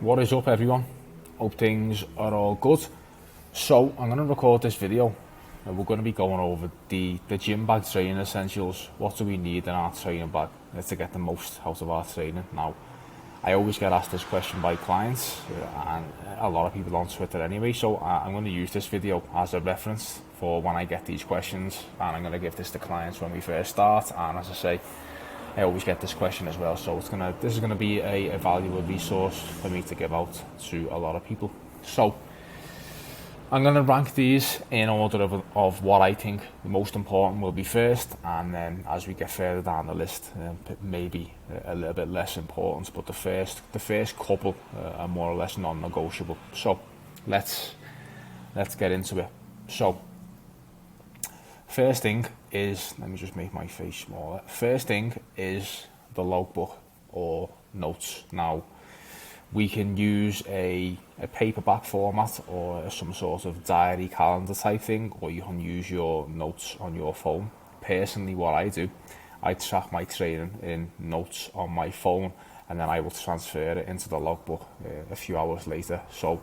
What is up, everyone? Hope things are all good. So I'm going to record this video and we're going to be going over the gym bag training essentials. What do we need in our training bag to get the most out of our training? Now, I always get asked this question by clients and a lot of people on Twitter anyway, so I'm going to use this video as a reference for when I get these questions, and I'm going to give this to clients when we first start. And as I say, I always get this question as well, so this is going to be a valuable resource for me to give out to a lot of people. So I'm going to rank these in order of what I think the most important will be first, and then as we get further down the list, maybe a little bit less important, but the first couple are more or less non-negotiable. So let's get into it. So first thing is, let me just make my face smaller. First thing is the logbook or notes. Now, we can use a paperback format or some sort of diary calendar type thing, or you can use your notes on your phone. Personally, what I do, I track my training in notes on my phone, and then I will transfer it into the logbook a few hours later. So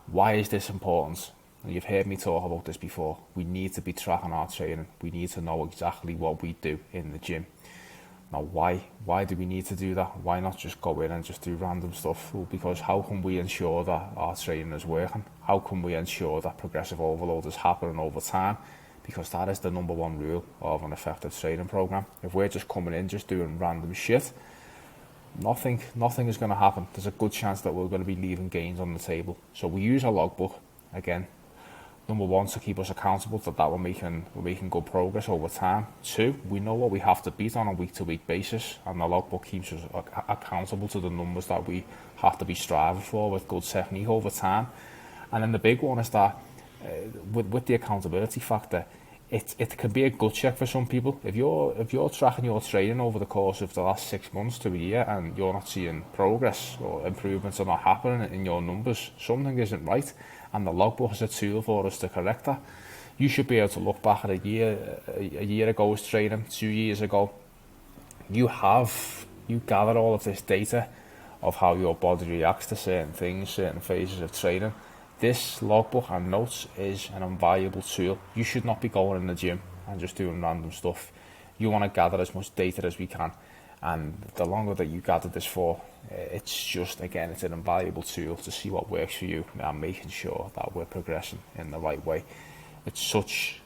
why is this important? You've heard me talk about this before. We need to be tracking our training. We need to know exactly what we do in the gym. Now, why do we need to do that? Why not just go in and just do random stuff? Well, because how can we ensure that our training is working? How can we ensure that progressive overload is happening over time? Because that is the number one rule of an effective training program. If we're just coming in, just doing random shit, nothing is going to happen. There's a good chance that we're going to be leaving gains on the table. So we use a logbook, again, number one, to keep us accountable that we're making good progress over time. Two, we know what we have to beat on a week-to-week basis, and the logbook keeps us accountable to the numbers that we have to be striving for with good technique over time. And then the big one is that with the accountability factor, it can be a gut check for some people. If you're tracking your training over the course of the last 6 months to a year and you're not seeing progress or improvements are not happening in your numbers, something isn't right, and the logbook is a tool for us to correct that. You should be able to look back at a year ago's training, 2 years ago. You gather all of this data of how your body reacts to certain things, certain phases of training. This logbook and notes is an invaluable tool. You should not be going in the gym and just doing random stuff. You want to gather as much data as we can, and the longer that you gather this for, it's an invaluable tool to see what works for you and making sure that we're progressing in the right way. It's such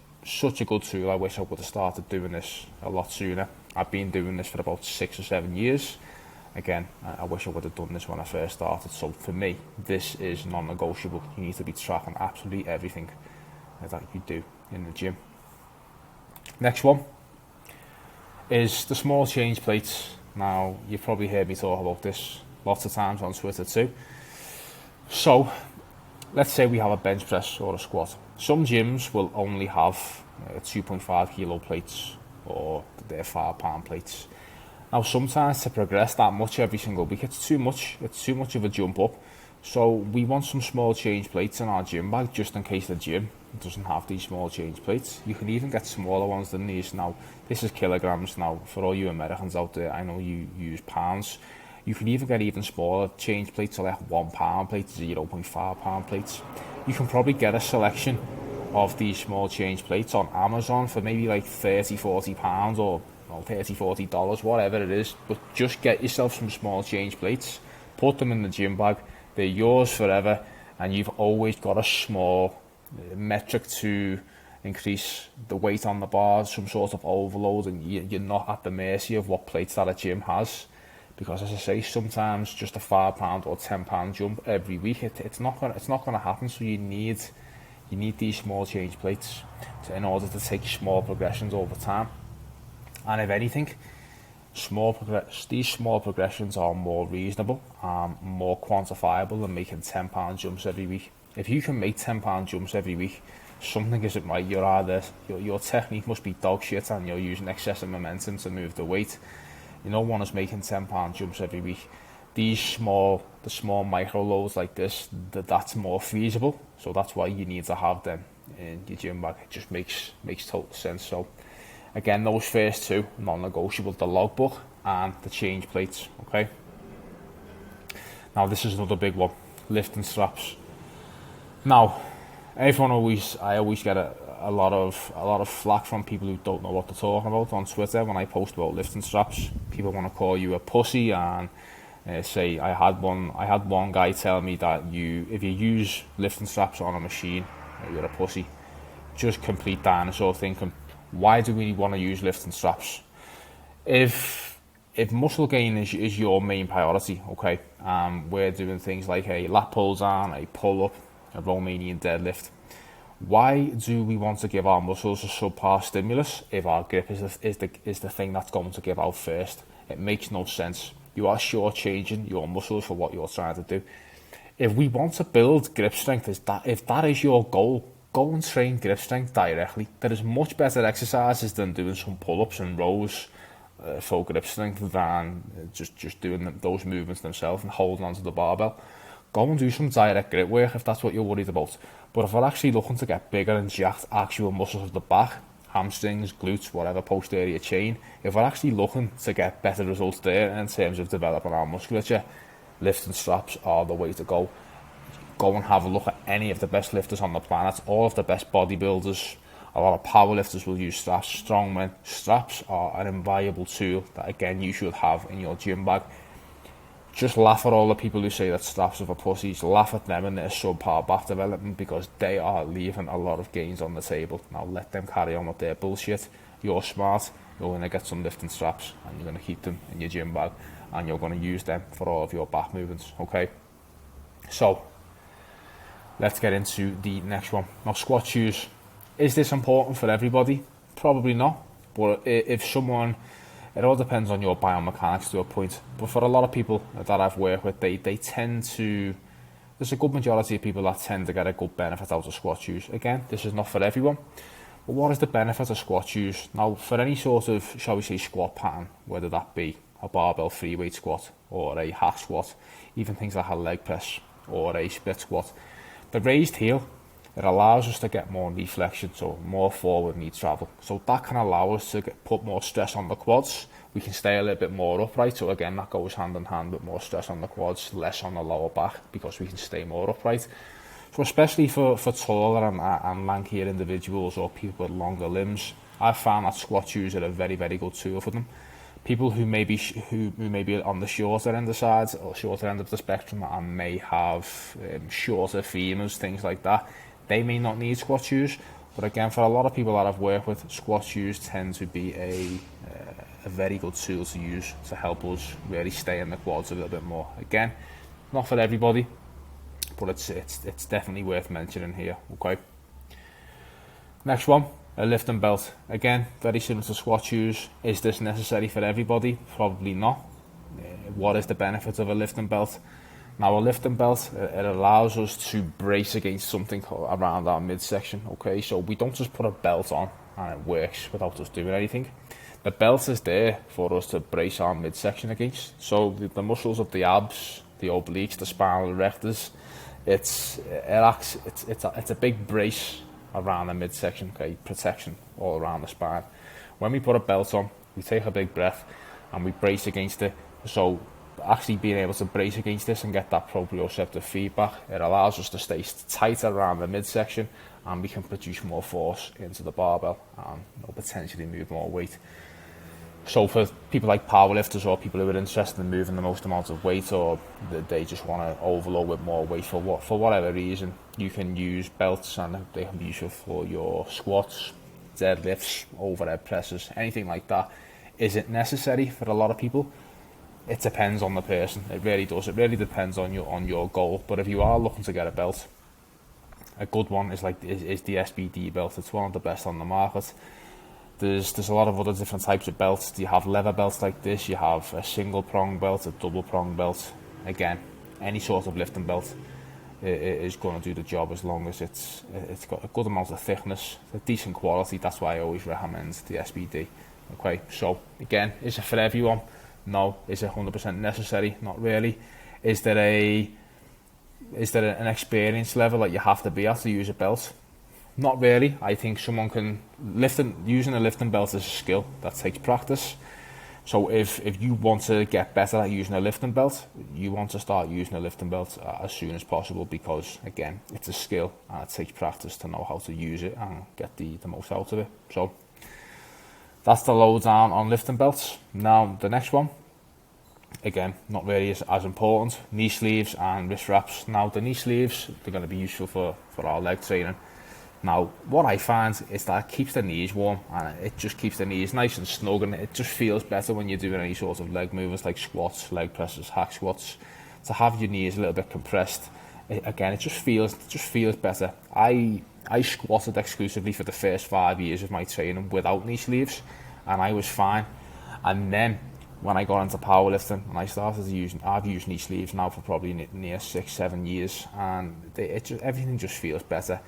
a good tool. I wish I would have started doing this a lot sooner. I've been doing this for about 6 or 7 years. Again, I wish I would have done this when I first started. So for me, this is non-negotiable. You need to be tracking absolutely everything that you do in the gym. Next one is the small change plates. Now, you've probably heard me talk about this lots of times on Twitter too. So, let's say we have a bench press or a squat. Some gyms will only have 2.5 kilo plates or their 5 pound plates. Now, sometimes to progress that much every single week, it's too much of a jump up. So we want some small change plates in our gym bag just in case the gym doesn't have these small change plates. You can even get smaller ones than these. Now, this is kilograms. Now, for all you Americans out there, I know you use pounds. You can even get even smaller change plates, like 1 pound plates, 0.5 pound plates. You can probably get a selection of these small change plates on Amazon for maybe like 30-40 pounds or $30-40, whatever it is, but just get yourself some small change plates, put them in the gym bag, they're yours forever, and you've always got a small metric to increase the weight on the bar, some sort of overload, and you're not at the mercy of what plates that a gym has. Because as I say, sometimes just a 5 pound or 10 pound jump every week, it's not gonna happen. So you need these small change plates in order to take small progressions over time. And if anything, these small progressions are more reasonable and more quantifiable than making 10 pound jumps every week. If you can make 10 pound jumps every week, something isn't right. Your technique must be dog shit and you're using excessive momentum to move the weight. No one is making 10 pound jumps every week. The small micro loads like this, that's more feasible. So that's why you need to have them in your gym bag. It just makes total sense. So again, those first two, non-negotiable, the logbook and the change plates, okay? Now this is another big one, lifting straps. Now, I always get a lot of flack from people who don't know what they're talking about on Twitter when I post about lifting straps. People want to call you a pussy and say I had one guy tell me that if you use lifting straps on a machine, you're a pussy. Just complete dinosaur thinking. Why do we want to use lifting straps? If muscle gain is your main priority, okay, we're doing things like a lat pull down, a pull up, a Romanian deadlift. Why do we want to give our muscles a subpar stimulus if our grip is the thing that's going to give out first? It makes no sense. You are shortchanging your muscles for what you're trying to do. If we want to build grip strength, if that is your goal, go and train grip strength directly. There is much better exercises than doing some pull-ups and rows for grip strength than just doing those movements themselves and holding onto the barbell. Go and do some direct grip work if that's what you're worried about. But if we're actually looking to get bigger and jacked actual muscles of the back, hamstrings, glutes, whatever, posterior chain, if we're actually looking to get better results there in terms of developing our musculature, lifting straps are the way to go. Go and have a look at any of the best lifters on the planet, all of the best bodybuilders. A lot of powerlifters will use straps, strongmen. Straps are an invaluable tool that, again, you should have in your gym bag. Just laugh at all the people who say that straps are for pussies. Laugh at them and their subpar back development, because they are leaving a lot of gains on the table. Now let them carry on with their bullshit. You're smart. You're going to get some lifting straps and you're going to keep them in your gym bag and you're going to use them for all of your back movements, okay? So, let's get into the next one. Now, squat shoes. Is this important for everybody? Probably not. But if someone... It all depends on your biomechanics to a point. But for a lot of people that I've worked with, they tend to... There's a good majority of people that tend to get a good benefit out of squat shoes. Again, this is not for everyone. But what is the benefit of squat shoes? Now, for any sort of, shall we say, squat pattern, whether that be a barbell free weight squat or a hack squat, even things like a leg press or a split squat, the raised heel, it allows us to get more knee flexion, so more forward knee travel. So that can allow us to put more stress on the quads. We can stay a little bit more upright. So again, that goes hand in hand with more stress on the quads, less on the lower back, because we can stay more upright. So especially for taller and lankier individuals or people with longer limbs, I've found that squat shoes are a very, very good tool for them. People who may be on the shorter end of the sides or shorter end of the spectrum and may have shorter femurs, things like that, they may not need squat shoes. But again, for a lot of people that I've worked with, squat shoes tend to be a very good tool to use to help us really stay in the quads a little bit more. Again, not for everybody, but it's definitely worth mentioning here, okay? Next one, a lifting belt. Again, very similar to squat shoes. Is this necessary for everybody? Probably not. What is the benefit of a lifting belt? Now, a lifting belt, it allows us to brace against something around our midsection, okay? So we don't just put a belt on and it works without us doing anything. The belt is there for us to brace our midsection against. So the muscles of the abs, the obliques, the spinal erectors, it's a big brace around the midsection, okay? Protection all around the spine. When we put a belt on, we take a big breath and we brace against it. So actually being able to brace against this and get that proprioceptive feedback, it allows us to stay tighter around the midsection and we can produce more force into the barbell and potentially move more weight. So for people like powerlifters or people who are interested in moving the most amount of weight, or they just want to overload with more weight for whatever reason, you can use belts and they can be useful for your squats, deadlifts, overhead presses, anything like that. Is it necessary for a lot of people? It depends on the person. It really does. It really depends on your goal. But if you are looking to get a belt, a good one is the SBD belt. It's one of the best on the market. There's a lot of other different types of belts. You have leather belts like this. You have a single prong belt, a double prong belt. Again, any sort of lifting belt is going to do the job as long as it's got a good amount of thickness, a decent quality. That's why I always recommend the SBD. Okay, so again, is it for everyone? No. Is it 100% necessary? Not really. Is there an experience level that you have to be at to use a belt? Not really. I think someone can using a lifting belt is a skill that takes practice. So if you want to get better at using a lifting belt, you want to start using a lifting belt as soon as possible, because again, it's a skill and it takes practice to know how to use it and get the most out of it. So that's the lowdown on lifting belts. Now the next one, again, not really as important, knee sleeves and wrist wraps. Now the knee sleeves, they're going to be useful for our leg training. Now, what I find is that it keeps the knees warm, and it just keeps the knees nice and snug, and it just feels better when you're doing any sort of leg movements like squats, leg presses, hack squats. To have your knees a little bit compressed, it just feels better. I squatted exclusively for the first 5 years of my training without knee sleeves, and I was fine. And then when I got into powerlifting and I started using, I've used knee sleeves now for probably near 6-7 years, and everything just feels better.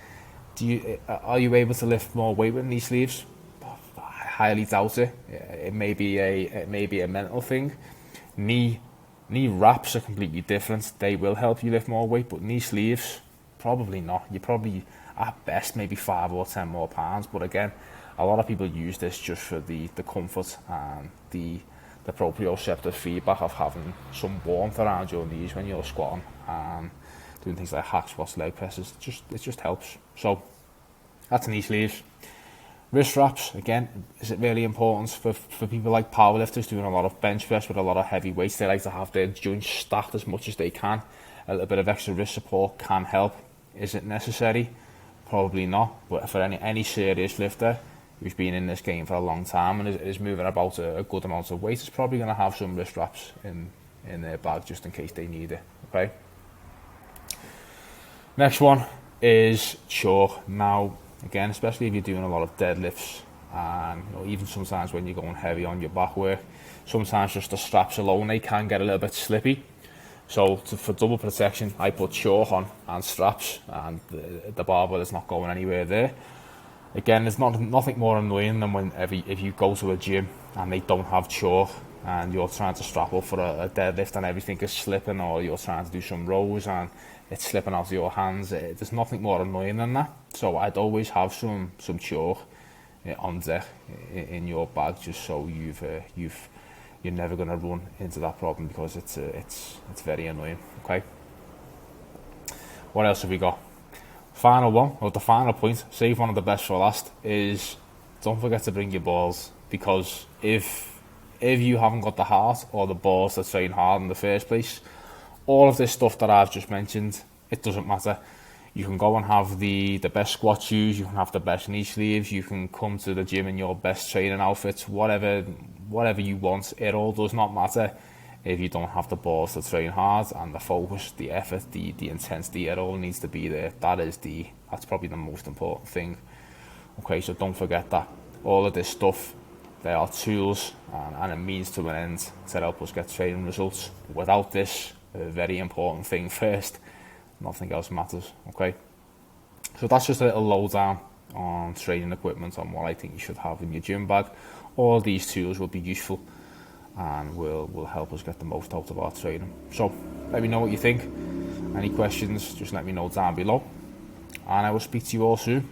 Are you able to lift more weight with knee sleeves? I highly doubt it. It may be a mental thing. Knee wraps are completely different. They will help you lift more weight, but knee sleeves, probably not. You probably at best maybe 5 or 10 more pounds. But again, a lot of people use this just for the comfort and the proprioceptive feedback of having some warmth around your knees when you're squatting and doing things like hack squats, leg presses. It just helps. So that's knee sleeves. Wrist wraps, again, is it really important for people like powerlifters doing a lot of bench press with a lot of heavy weights? They like to have their joints stacked as much as they can. A little bit of extra wrist support can help. Is it necessary? Probably not. But for any serious lifter who's been in this game for a long time and is moving about a good amount of weight, is probably going to have some wrist wraps in their bag just in case they need it. Okay. Next one is chalk. Now, again, especially if you're doing a lot of deadlifts, and even sometimes when you're going heavy on your back work, sometimes just the straps alone, they can get a little bit slippy. So for double protection, I put chalk on and straps, and the barbell is not going anywhere there. Again, there's nothing more annoying than if you go to a gym and they don't have chalk, and you're trying to strap up for a deadlift and everything is slipping, or you're trying to do some rows and it's slipping out of your hands. There's nothing more annoying than that. So I'd always have some chalk on deck in your bag, just so you're never going to run into that problem, because it's very annoying. Okay. What else have we got? Final one, or the final point, save one of the best for last, is don't forget to bring your balls, because if you haven't got the heart or the balls to train hard in the first place, all of this stuff that I've just mentioned, it doesn't matter. You can go and have the best squat shoes, you can have the best knee sleeves, you can come to the gym in your best training outfits, whatever you want. It all does not matter if you don't have the balls to train hard, and the focus, the effort, the intensity. It all needs to be there. That's probably the most important thing. Okay, so don't forget that. All of this stuff, they are tools and a means to an end to help us get training results. Without this, a very important thing first, nothing else matters. Okay, so that's just a little lowdown on training equipment, on what I think you should have in your gym bag. All these tools will be useful and will help us get the most out of our training. So let me know what you think. Any questions, just let me know down below, and I will speak to you all soon.